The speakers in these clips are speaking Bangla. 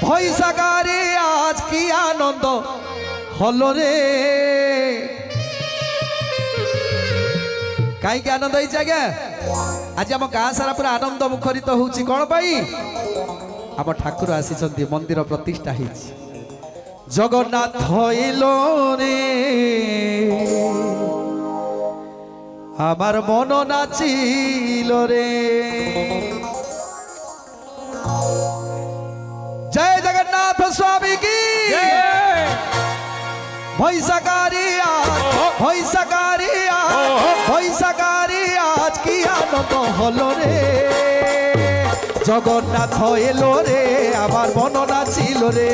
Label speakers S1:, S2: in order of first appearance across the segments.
S1: ভৈশাখারে আজ কি আনন্দ হলো রে। কাইকি আনন্দ হয়েছে আজ্ঞা? আজ আম গাঁ সারা পুরা আনন্দ মুখরিত হচ্ছে কোণ পাই? আম ঠাকুর আসিଛନ୍ତି মন্দির প্রতিষ্ঠা হয়েছে। জগন্নাথ হইল রে আমার মন নাচিল রে। জয় জগন্নাথ স্বামী কি। ভৈশাখারে আজ ভৈশাখারে আজ ভৈশাখারে আজ কি আনন্দ হলো রে। জগন্নাথ এলো রে আমার মন নাচিল রে।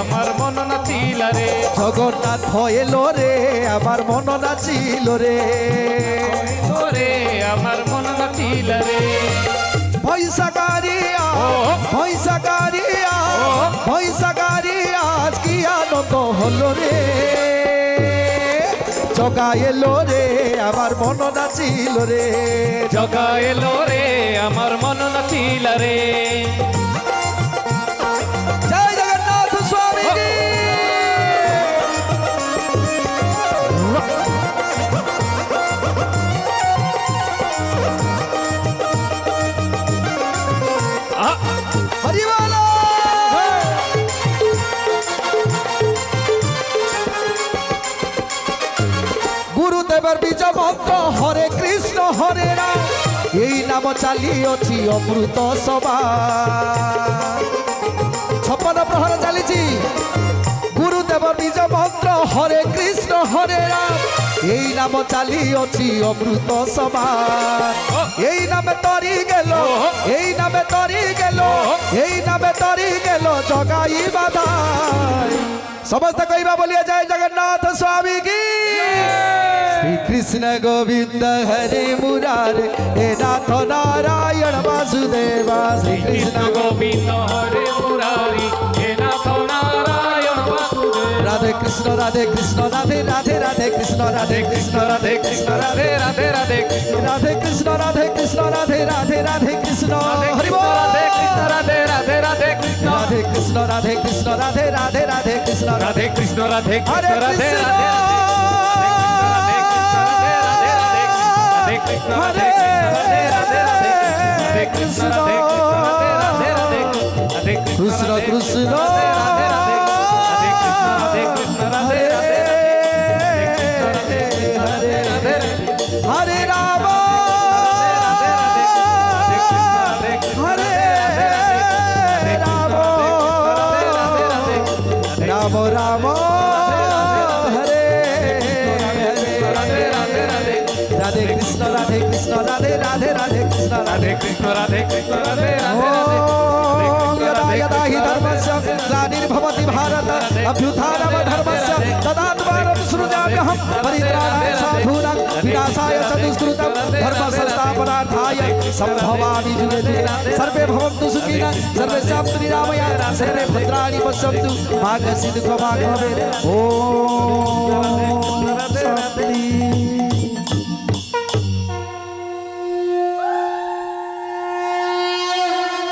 S2: আমার মন নাচিল রে।
S1: জগন্নাথ এলো রে আমার মন নাচিল রে।
S2: আমার মন নাচিল রে।
S1: ভৈশাখারে আজ ভৈশাখারে আজ ভৈশাখারে আজ কি আনন্দ হলো রে। জগা এলো রে আমার মন নাচিল রে।
S2: জগা এলো রে আমার মন নাচিল রে।
S1: জয় জগন্নাথ স্বামী কি। হরি বল। গুরুদেবের বীজ মন্ত্র হরে কৃষ্ণ হরে রাম এই নাম চালিয়েছি অমৃত সভা। 56 প্রহর চালিছি। গুরুদেব বীজ মন্ত্র হরে কৃষ্ণ হরে রাম এই নাম চালিয়েছি অমৃত সভা। এই নামে তরি গেল এই নামে তরি গেল এই নামে তরি গেল জগাই বাধাই। সমস্ত কইবা বলিয়া জয় জগন্নাথ স্বামী কি। শ্রী কৃষ্ণ গোবিন্দ হরে মুরারে হে নাথ নারায়ণ বাসুদেবা। শ্রী কৃষ্ণ
S2: গোবিন্দ হরে মুরারি হে নাথ নারায়ণ বাসুদেব।
S1: রাধে কৃষ্ণ রাধে কৃষ্ণ রাধে রাধে রাধে কৃষ্ণ রাধে কৃষ্ণ রাধে কৃষ্ণ রাধে
S2: রাধে রাধে কৃষ্ণ
S1: রাধে কৃষ্ণ রাধে কৃষ্ণ রাধে রাধে রাধে কৃষ্ণ হরি বল।
S2: রাধে কৃষ্ণ রাধে রাধে রাধে কৃষ্ণ
S1: রাধে কৃষ্ণ রাধে কৃষ্ণ রাধে রাধে রাধে কৃষ্ণ
S2: রাধে কৃষ্ণ রাধে
S1: হরে
S2: কৃষ্ণ রাধে
S1: কৃষ্ণ
S2: রাধে কৃষ্ণ রাধে রাধে রাধে কৃষ্ণ রাধে রাধে রাধে
S1: কৃষ্ণ কৃষ্ণ হরে রাম হরে রাম রাম রাম হরে রাধে কৃষ্ণ রাধে কৃষ্ণ রাধে রাধে রাধে কৃষ্ণ রাধে
S2: কৃষ্ণ রাধে কৃষ্ণ রাধে
S1: यदा यदा हि धर्मस्य ग्लानिर्भवति भारत अभ्युत्थानं धर्मस्य तदात्मानं सृजाम्यहं परित्राणाय साधूनां विनाशाय च दुष्कृतं धर्म संस्थापनार्थाय सम्भवामि युगे युगे। सर्वे भवन्तु सुखिनः सर्वेषां निरामया सर्वे भद्राणि पश्यन्तु मा कश्चित् दुःखं मा भवेत्। ॐ